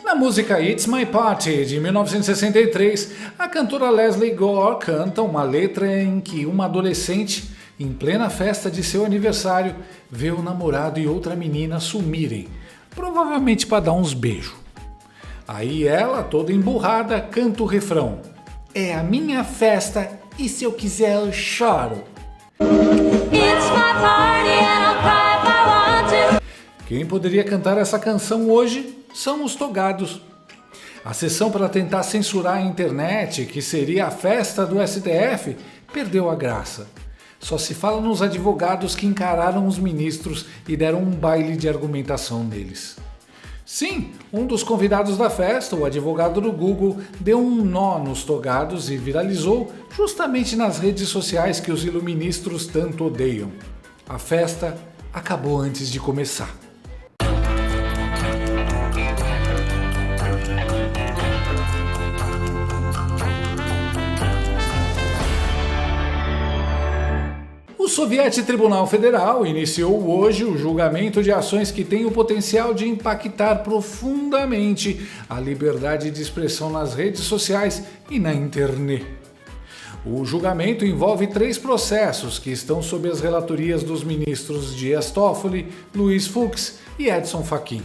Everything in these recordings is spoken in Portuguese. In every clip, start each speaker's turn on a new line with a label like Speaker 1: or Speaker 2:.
Speaker 1: Na música It's My Party, de 1963, a cantora Lesley Gore canta uma letra em que uma adolescente, em plena festa de seu aniversário, vê o namorado e outra menina sumirem, provavelmente para dar uns beijos. Aí ela, toda emburrada, canta o refrão: é a minha festa e se eu quiser eu choro. It's my party and I'll cry if I want to. Quem poderia cantar essa canção hoje são os togados. A sessão para tentar censurar a internet, que seria a festa do STF, perdeu a graça. Só se fala nos advogados que encararam os ministros e deram um baile de argumentação neles. Sim, um dos convidados da festa, o advogado do Google, deu um nó nos togados e viralizou justamente nas redes sociais que os iluministros tanto odeiam. A festa acabou antes de começar. O Soviético Tribunal Federal iniciou hoje o julgamento de ações que têm o potencial de impactar profundamente a liberdade de expressão nas redes sociais e na internet. O julgamento envolve 3 processos que estão sob as relatorias dos ministros Dias Toffoli, Luiz Fux e Edson Fachin.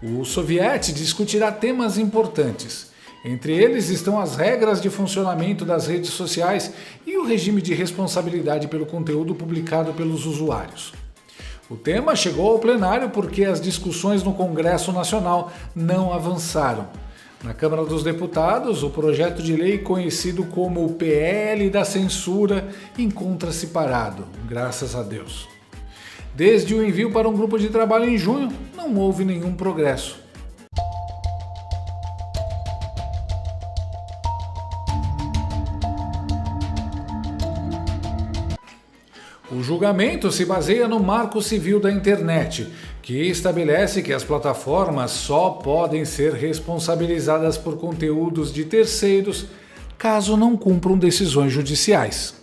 Speaker 1: O Soviético discutirá temas importantes. Entre eles estão as regras de funcionamento das redes sociais e o regime de responsabilidade pelo conteúdo publicado pelos usuários. O tema chegou ao plenário porque as discussões no Congresso Nacional não avançaram. Na Câmara dos Deputados, o projeto de lei conhecido como o PL da censura encontra-se parado, graças a Deus. Desde o envio para um grupo de trabalho em junho, não houve nenhum progresso. O julgamento se baseia no Marco Civil da Internet, que estabelece que as plataformas só podem ser responsabilizadas por conteúdos de terceiros caso não cumpram decisões judiciais.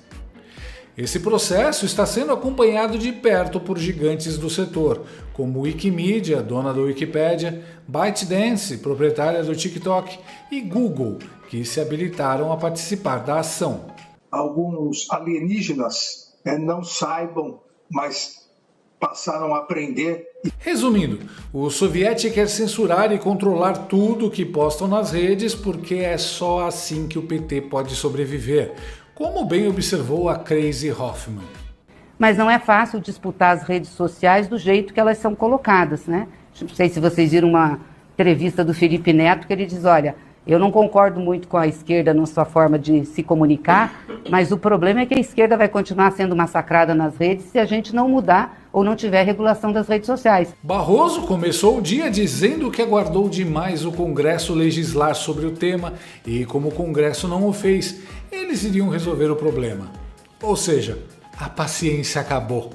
Speaker 1: Esse processo está sendo acompanhado de perto por gigantes do setor, como Wikimedia, dona da Wikipédia, ByteDance, proprietária do TikTok, e Google, que se habilitaram a participar da ação.
Speaker 2: Alguns alienígenas não saibam, mas passaram a aprender.
Speaker 1: Resumindo, o soviético quer censurar e controlar tudo que postam nas redes porque é só assim que o PT pode sobreviver, como bem observou a Crazy Hoffman.
Speaker 3: Mas não é fácil disputar as redes sociais do jeito que elas são colocadas, né? Não sei se vocês viram uma entrevista do Felipe Neto que ele diz, olha, eu não concordo muito com a esquerda na sua forma de se comunicar, mas o problema é que a esquerda vai continuar sendo massacrada nas redes se a gente não mudar ou não tiver regulação das redes sociais.
Speaker 1: Barroso começou o dia dizendo que aguardou demais o Congresso legislar sobre o tema e, como o Congresso não o fez, eles iriam resolver o problema. Ou seja, a paciência acabou.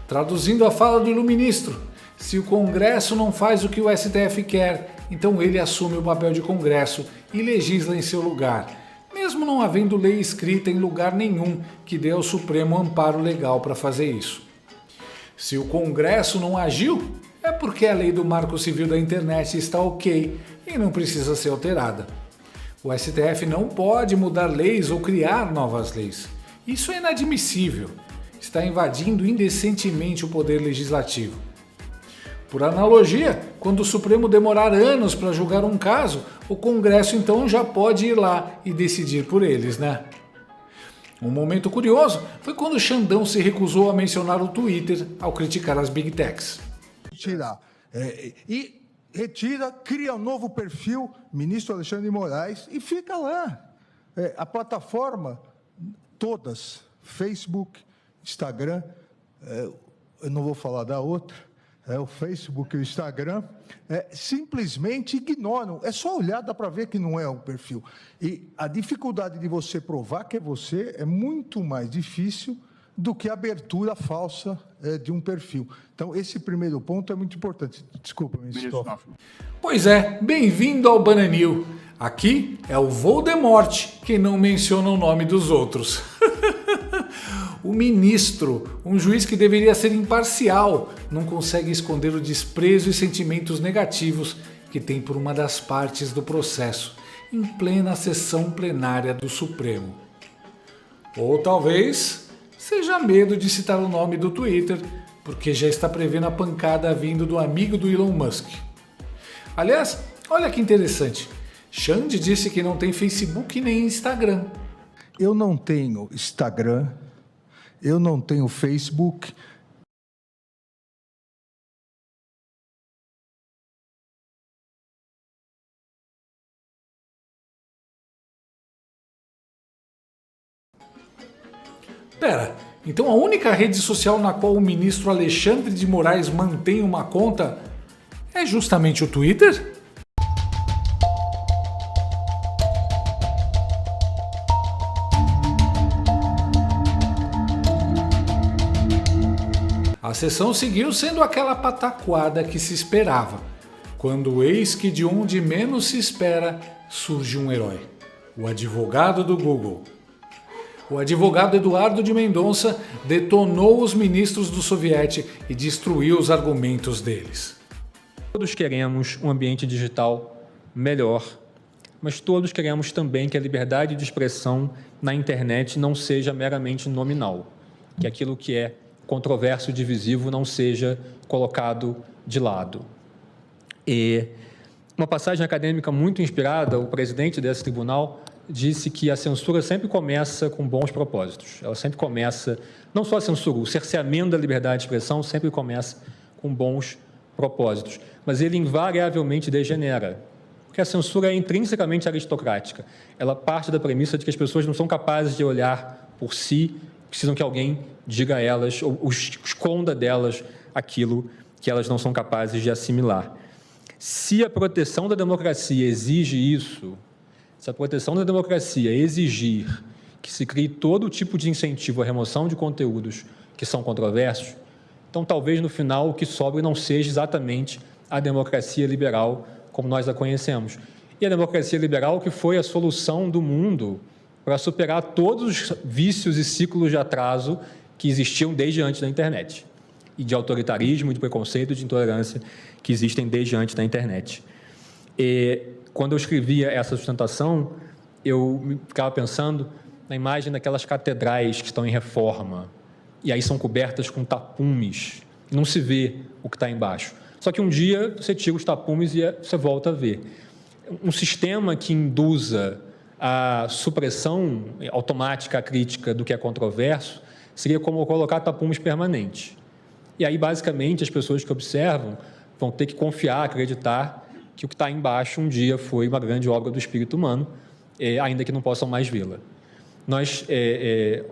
Speaker 1: Traduzindo a fala do iluministro, se o Congresso não faz o que o STF quer, então ele assume o papel de Congresso e legisla em seu lugar, mesmo não havendo lei escrita em lugar nenhum que dê ao Supremo amparo legal para fazer isso. Se o Congresso não agiu, é porque a lei do Marco Civil da Internet está ok e não precisa ser alterada. O STF não pode mudar leis ou criar novas leis. Isso é inadmissível. Está invadindo indecentemente o poder legislativo. Por analogia, quando o Supremo demorar anos para julgar um caso, o Congresso então já pode ir lá e decidir por eles, né? Um momento curioso foi quando Xandão se recusou a mencionar o Twitter ao criticar as Big Techs.
Speaker 4: Retira, cria um novo perfil, ministro Alexandre de Moraes, e fica lá. A plataforma, todas, Facebook, Instagram, eu não vou falar da outra, o Facebook e o Instagram, simplesmente ignoram. É só olhar, dá para ver que não é um perfil. E a dificuldade de você provar que é você é muito mais difícil do que a abertura falsa de um perfil. Então, esse primeiro ponto é muito importante. Desculpa, ministro.
Speaker 1: Pois é, bem-vindo ao Bananil. Aqui é o Voldemort que não menciona o nome dos outros. O ministro, um juiz que deveria ser imparcial, não consegue esconder o desprezo e sentimentos negativos que que tem por uma das partes do processo, em plena sessão plenária do Supremo. Ou talvez seja medo de citar o nome do Twitter, porque já está prevendo a pancada vindo do amigo do Elon Musk. Aliás, olha que interessante, Xande disse que não tem Facebook nem Instagram.
Speaker 4: Eu não tenho Instagram, eu não tenho Facebook.
Speaker 1: Pera, então a única rede social na qual o ministro Alexandre de Moraes mantém uma conta é justamente o Twitter? A sessão seguiu sendo aquela pataquada que se esperava, quando eis que de onde menos se espera surge um herói, o advogado do Google. O advogado Eduardo de Mendonça detonou os ministros do Soviete e destruiu os argumentos deles.
Speaker 5: Todos queremos um ambiente digital melhor, mas todos queremos também que a liberdade de expressão na internet não seja meramente nominal, que aquilo que é controverso e divisivo não seja colocado de lado. E uma passagem acadêmica muito inspirada, o presidente desse tribunal disse que a censura sempre começa com bons propósitos. Ela sempre começa, não só a censura, o cerceamento da liberdade de expressão sempre começa com bons propósitos, mas ele invariavelmente degenera, porque a censura é intrinsecamente aristocrática. Ela parte da premissa de que as pessoas não são capazes de olhar por si, precisam que alguém diga a elas ou esconda delas aquilo que elas não são capazes de assimilar. Se a proteção da democracia exige isso, se a proteção da democracia exigir que se crie todo tipo de incentivo à remoção de conteúdos que são controversos, então talvez no final o que sobre não seja exatamente a democracia liberal como nós a conhecemos. E a democracia liberal que foi a solução do mundo para superar todos os vícios e ciclos de atraso que existiam desde antes da internet, e de autoritarismo, de preconceito, de intolerância que existem desde antes da internet. E quando eu escrevia essa sustentação, eu ficava pensando na imagem daquelas catedrais que estão em reforma, e aí são cobertas com tapumes, não se vê o que está embaixo. Só que um dia você tira os tapumes e você volta a ver. Um sistema que induza a supressão automática crítica do que é controverso seria como colocar tapumes permanentes. E aí, basicamente, as pessoas que observam vão ter que confiar, acreditar que o que está embaixo um dia foi uma grande obra do espírito humano, ainda que não possam mais vê-la. Nós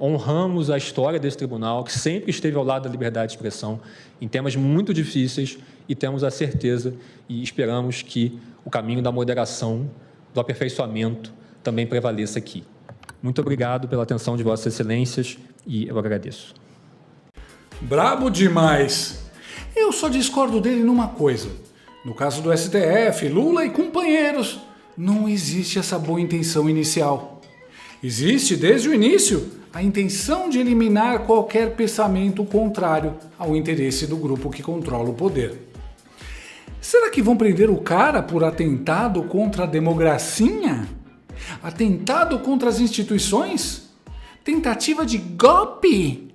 Speaker 5: honramos a história desse tribunal, que sempre esteve ao lado da liberdade de expressão em temas muito difíceis, e temos a certeza e esperamos que o caminho da moderação, do aperfeiçoamento, também prevaleça aqui. Muito obrigado pela atenção de Vossas Excelências e eu agradeço.
Speaker 1: Brabo demais! Eu só discordo dele numa coisa. No caso do STF, Lula e companheiros, não existe essa boa intenção inicial. Existe, desde o início, a intenção de eliminar qualquer pensamento contrário ao interesse do grupo que controla o poder. Será que vão prender o cara por atentado contra a democracia? Atentado contra as instituições? Tentativa de golpe?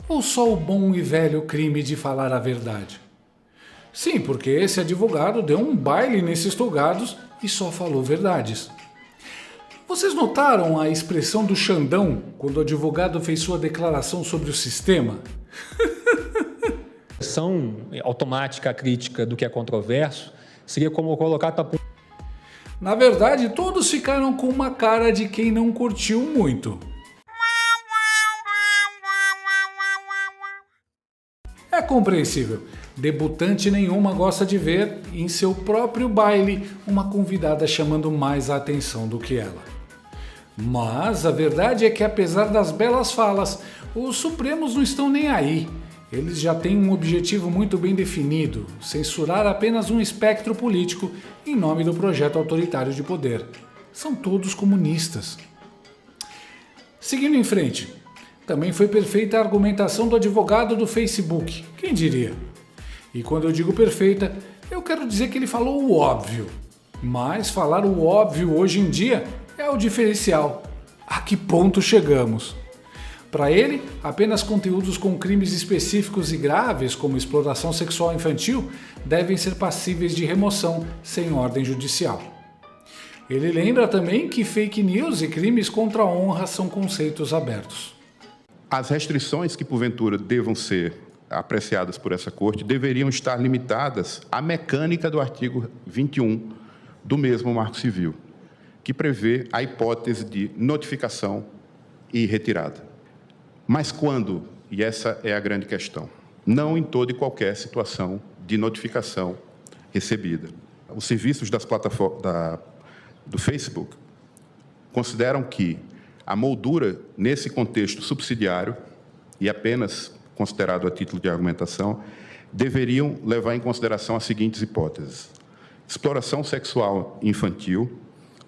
Speaker 1: Ou só o bom e velho crime de falar a verdade? Sim, porque esse advogado deu um baile nesses togados e só falou verdades. Vocês notaram a expressão do Xandão quando o advogado fez sua declaração sobre o sistema?
Speaker 5: A ação automática crítica do que é controverso seria como colocar tapumes.
Speaker 1: Na verdade, todos ficaram com uma cara de quem não curtiu muito. É compreensível. Debutante nenhuma gosta de ver, em seu próprio baile, uma convidada chamando mais a atenção do que ela. Mas a verdade é que, apesar das belas falas, os Supremos não estão nem aí. Eles já têm um objetivo muito bem definido: censurar apenas um espectro político em nome do projeto autoritário de poder. São todos comunistas. Seguindo em frente, também foi perfeita a argumentação do advogado do Facebook, quem diria? E quando eu digo perfeita, Eu quero dizer que ele falou o óbvio, mas falar o óbvio hoje em dia é o diferencial. A que ponto chegamos? Para ele, apenas conteúdos com crimes específicos e graves, como exploração sexual infantil, devem ser passíveis de remoção sem ordem judicial. Ele lembra também que fake news e crimes contra a honra são conceitos abertos.
Speaker 6: As restrições que, porventura, devam ser apreciadas por essa Corte deveriam estar limitadas à mecânica do artigo 21 do mesmo Marco Civil, que prevê a hipótese de notificação e retirada. Mas quando, e essa é a grande questão, não em toda e qualquer situação de notificação recebida. Os serviços das plataformas do Facebook consideram que a moldura, nesse contexto subsidiário, e apenas considerado a título de argumentação, deveriam levar em consideração as seguintes hipóteses: exploração sexual infantil,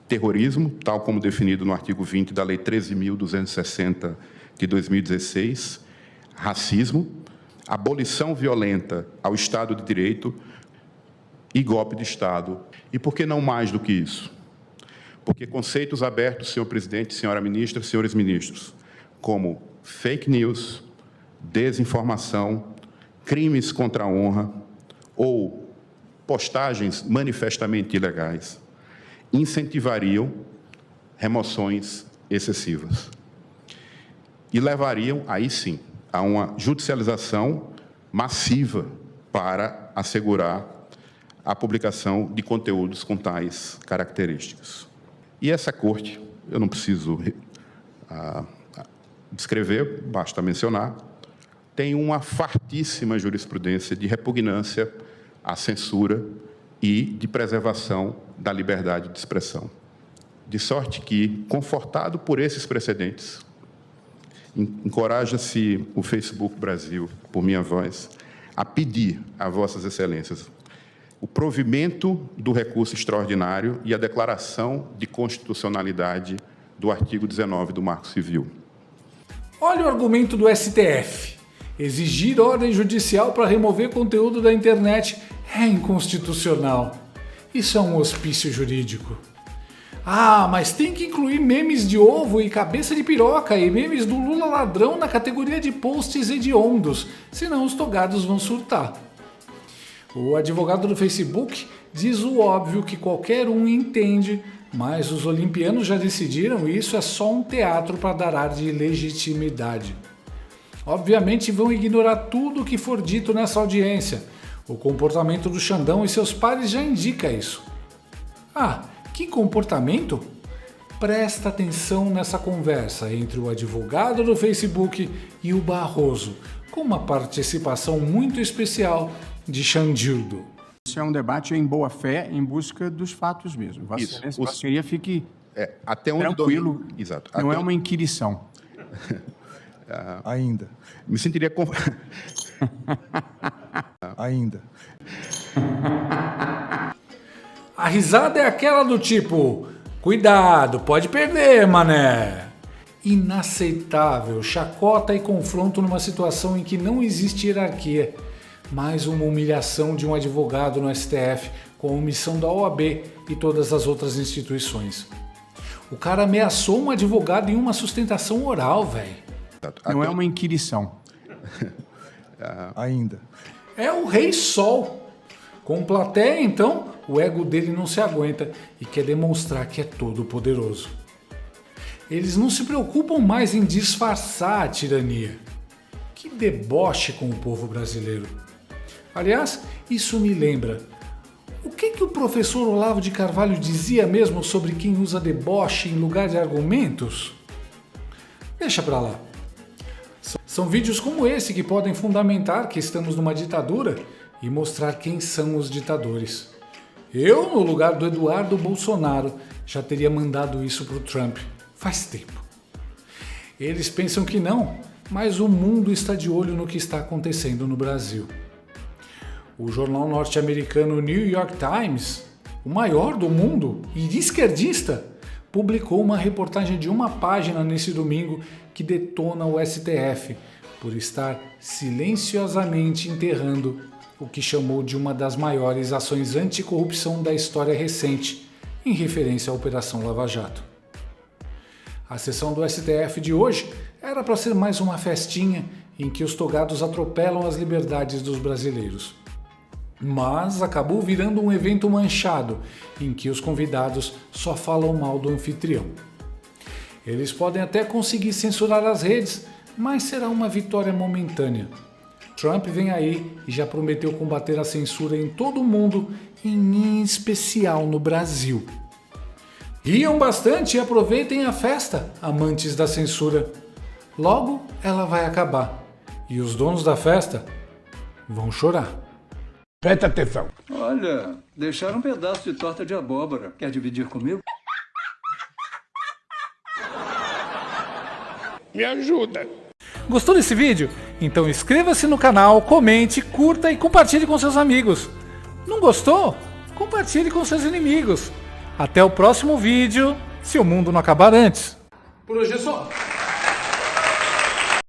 Speaker 6: terrorismo, tal como definido no artigo 20 da Lei 13.260 de 2016, racismo, abolição violenta ao Estado de Direito e golpe de Estado. E por que não mais do que isso? Porque conceitos abertos, senhor presidente, senhora ministra, senhores ministros, como fake news, desinformação, crimes contra a honra ou postagens manifestamente ilegais incentivariam remoções excessivas e levariam, aí sim, a uma judicialização massiva para assegurar a publicação de conteúdos com tais características. E essa Corte, eu não preciso descrever, basta mencionar, tem uma fartíssima jurisprudência de repugnância à censura e de preservação da liberdade de expressão. De sorte que, confortado por esses precedentes, encoraja-se o Facebook Brasil, por minha voz, a pedir a vossas excelências o provimento do recurso extraordinário e a declaração de constitucionalidade do artigo 19 do Marco Civil.
Speaker 1: Olha o argumento do STF. Exigir ordem judicial para remover conteúdo da internet é inconstitucional. Isso é um hospício jurídico. Ah, mas tem que incluir memes de ovo e cabeça de piroca e memes do Lula ladrão na categoria de posts hediondos, senão os togados vão surtar. O advogado do Facebook diz o óbvio que qualquer um entende, mas os olimpianos já decidiram e isso é só um teatro para dar ar de legitimidade. Obviamente vão ignorar tudo o que for dito nessa audiência. O comportamento do Xandão e seus pares já indica isso. Ah, que comportamento? Presta atenção nessa conversa entre o advogado do Facebook e o Barroso, com uma participação muito especial de Xandildo.
Speaker 7: Isso é um debate em boa fé, em busca dos fatos mesmo. Vossa Excelência, Vossa Senhoria fique
Speaker 6: até onde
Speaker 7: tranquilo,
Speaker 6: Exato.
Speaker 7: Não
Speaker 6: até
Speaker 7: é uma inquirição.
Speaker 4: Ainda.
Speaker 6: Me sentiria...
Speaker 4: Ainda.
Speaker 1: A risada é aquela do tipo, cuidado, pode perder, mané. Inaceitável, chacota e confronto numa situação em que não existe hierarquia. Mais uma humilhação de um advogado no STF com a omissão da OAB e todas as outras instituições. O cara ameaçou um advogado em uma sustentação oral, velho.
Speaker 7: Não é uma inquirição.
Speaker 4: Ainda.
Speaker 1: É o Rei Sol. Com plateia, então, o ego dele não se aguenta e quer demonstrar que é todo poderoso. Eles não se preocupam mais em disfarçar a tirania. Que deboche com o povo brasileiro. Aliás, isso me lembra. O que o professor Olavo de Carvalho dizia mesmo sobre quem usa deboche em lugar de argumentos? Deixa pra lá. São vídeos como esse que podem fundamentar que estamos numa ditadura e mostrar quem são os ditadores. Eu, no lugar do Eduardo Bolsonaro, já teria mandado isso pro Trump faz tempo. Eles pensam que não, mas o mundo está de olho no que está acontecendo no Brasil. O jornal norte-americano New York Times, o maior do mundo e esquerdista, publicou uma reportagem de uma página nesse domingo que detona o STF por estar silenciosamente enterrando o que chamou de uma das maiores ações anticorrupção da história recente, em referência à Operação Lava Jato. A sessão do STF de hoje era para ser mais uma festinha em que os togados atropelam as liberdades dos brasileiros. Mas acabou virando um evento manchado, em que os convidados só falam mal do anfitrião. Eles podem até conseguir censurar as redes, mas será uma vitória momentânea. Trump vem aí e já prometeu combater a censura em todo o mundo, em especial no Brasil. Riam bastante e aproveitem a festa, amantes da censura. Logo ela vai acabar e os donos da festa vão chorar.
Speaker 8: Presta atenção.
Speaker 9: Olha, deixaram um pedaço de torta de abóbora. Quer dividir comigo?
Speaker 8: Me ajuda.
Speaker 1: Gostou desse vídeo? Então inscreva-se no canal, comente, curta e compartilhe com seus amigos. Não gostou? Compartilhe com seus inimigos. Até o próximo vídeo, se o mundo não acabar antes. Por hoje é só.